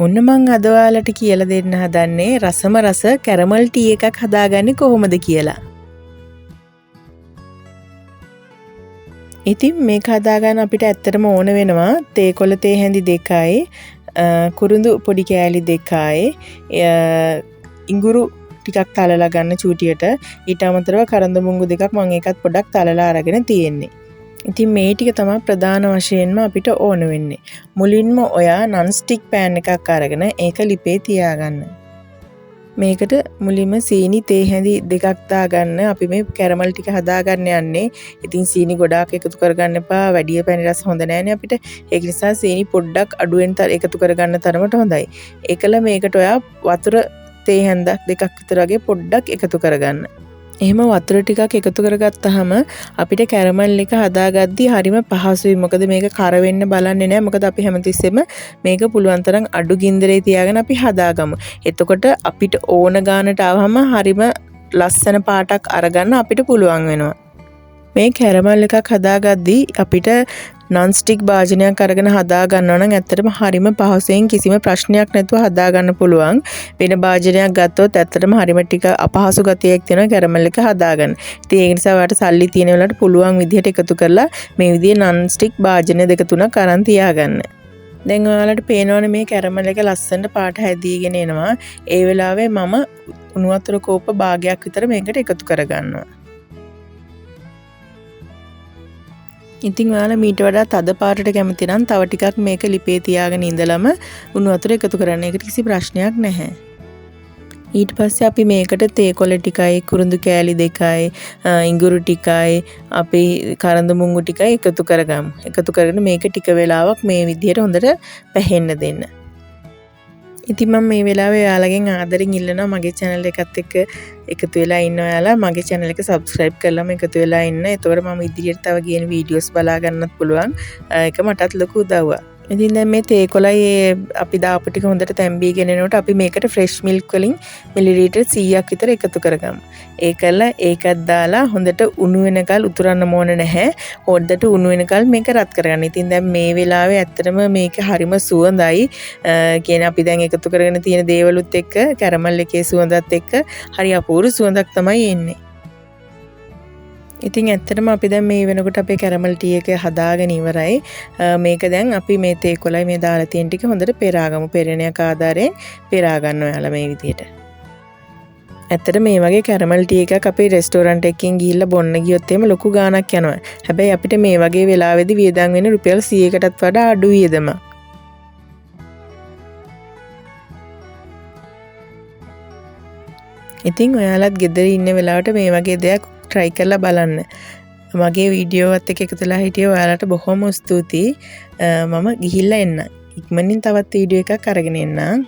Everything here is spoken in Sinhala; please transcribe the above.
ඔන්න මං අද ඔයාලට කියලා දෙන්න හදන්නේ රසම රස කැරමල් ටී එකක් හදාගන්නේ කොහොමද කියලා. ඉතින් මේක හදාගන්න අපිට ඇත්තටම ඕන වෙනවා තේ කොළ තේ හැඳි 2යි, කුරුඳු පොඩි කෑලි 2යි, ඉඟුරු ටිකක් තලලා ගන්න චූටියට. ඊට අමතරව කරඳ මුංගු 2ක් මම ඒකත් පොඩ්ඩක් තලලා අරගෙන තියෙන්නේ. ඉතින් මේ ටික තමයි ප්‍රධාන වශයෙන්ම අපිට ඕන වෙන්නේ. මුලින්ම ඔයා non stick pan එකක් අරගෙන ඒක ලිපේ තියාගන්න. මේකට මුලින්ම සීනි තේ හැඳි 2ක් දාගන්න. අපි මේ කැරමල් ටික හදාගන්න යන්නේ. ඉතින් සීනි ගොඩාක් එකතු කරගන්න එපා. වැඩි පැණි රස හොඳ නෑනේ අපිට. ඒක නිසා සීනි පොඩ්ඩක් අඩුවෙන් එකතු කරගන්න තරමට හොඳයි. ඒකල මේකට ඔයා වතුර තේ හැන්දක් 2ක් විතර වගේ පොඩ්ඩක් එකතු කරගන්න. එහෙම වතුර ටිකක් එකතු කරගත්තාම අපිට කැරමල් එක හදාගද්දි හරිම පහසුයි. මොකද මේක කර වෙන්න බලන්නේ නැහැ. මොකද අපි හැමතිස්සෙම මේක පුළුවන් තරම් අඩු ගින්දරේ තියාගෙන අපි හදාගමු. එතකොට අපිට ඕන ගානට ආවම හරිම ලස්සන පාටක් අරගන්න අපිට පුළුවන් වෙනවා. මේ කැරමල් එකක් හදාගද්දි අපිට non stick භාජනයක් අරගෙන හදා ගන්නවා නම් ඇත්තටම හරිම පහසුවෙන් කිසිම ප්‍රශ්නයක් නැතුව හදා ගන්න පුළුවන්. වෙන භාජනයක් ගත්තොත් ඇත්තටම හරිම ටික අපහසු ගතියක් තියෙනවා කැරමල් එක හදාගන්න. ඉතින් ඒ නිසා ඔයාලට සල්ලි තියෙන වෙලාවට පුළුවන් විදිහට එකතු කරලා මේ විදිහේ non stick භාජන 2-3ක් අරන් තියාගන්න. දැන් ඔයාලට පේනවනේ මේ කැරමල් එක ලස්සනට පාට හැදීගෙන එනවා. ඒ වෙලාවේ මම උණු වතුර කෝප්ප භාගයක් විතර මේකට එකතු කරගන්නවා. ඉතින් ඔයාලා මීට වඩා තද පාටට කැමති නම් තව ටිකක් මේක ලිපේ තියාගෙන ඉඳලම උණු වතුර එකතු කරන්න. ඒකට කිසි ප්‍රශ්නයක් නැහැ. ඊට පස්සේ අපි මේකට තේ කොළ ටිකයි, කුරුඳු කෑලි 2යි, ඉඟුරු ටිකයි, අපි කරඳ මුංගු ටිකයි එකතු කරගමු. එකතු කරගෙන මේක ටික වෙලාවක් මේ විදිහට හොඳට පැහෙන්න දෙන්න. ඉතින් මම මේ වෙලාවේ ඔයාලගෙන් ආදරෙන් ඉල්ලනවා මගේ channel එකත් එක්ක එකතු වෙලා ඉන්න ඔයාලා මගේ channel එක subscribe කරලාම එකතු වෙලා ඉන්න. එතකොට මම ඉදිරියට තව ගේන videos බලා ගන්නත් පුළුවන්. ඒක මටත් ලොකු උදව්වක්. ඉතින් දැන් මේ තේ කොළයි අපි දාපු ටික හොඳට තැම්බීගෙන එනකොට අපි මේකට fresh milk වලින් මිලිලීටර් 100ක් විතර එකතු කරගමු. ඒකලා ඒකත් දාලා හොඳට උණු වෙනකල් උතුරන්න ඕන නැහැ. හොඳට උණු වෙනකල් මේක රත් කරගන්න. ඉතින් දැන් මේ වෙලාවේ ඇත්තටම මේක හරිම සුවඳයි. කියන්නේ අපි දැන් එකතු කරගෙන තියෙන දේවලුත් එක්ක කැරමල් එකේ සුවඳත් එක්ක හරි අපූර්ව සුවඳක් තමයි එන්නේ. ඉතින් ඇත්තටම අපි දැන් මේ වෙනකොට අපේ කැරමල් ටී එක හදාගෙන ඉවරයි. මේක දැන් අපි මේ තේ කොළයි මේ දාලා තියෙන ටික හොඳට පෙරාගමු. පෙරණයක් ආධාරයෙන් පෙරා ගන්න ඔයාලා මේ විදිහට. ඇත්තට මේ වගේ කැරමල් ටී එකක් අපේ රෙස්ටෝරන්ට් එකකින් ගිහිල්ලා බොන්න ගියොත් එහෙම ලොකු ගාණක් යනවා. හැබැයි අපිට මේ වගේ වෙලාවෙදි වියදම් වෙන්නේ රුපියල් 100කටත් වඩා අඩු වියදමක්. ඉතින් ඔයාලත් ගෙදර ඉන්න වෙලාවට මේ වගේ දෙයක් try කරලා බලන්න. මගේ වීඩියෝ එකත් එක්ක එකතුලා හිටිය ඔයාලට බොහොම ස්තුතියි. මම ගිහිල්ලා එන්න. ඉක්මනින් තවත් වීඩියෝ එකක් අරගෙන එන්නම්.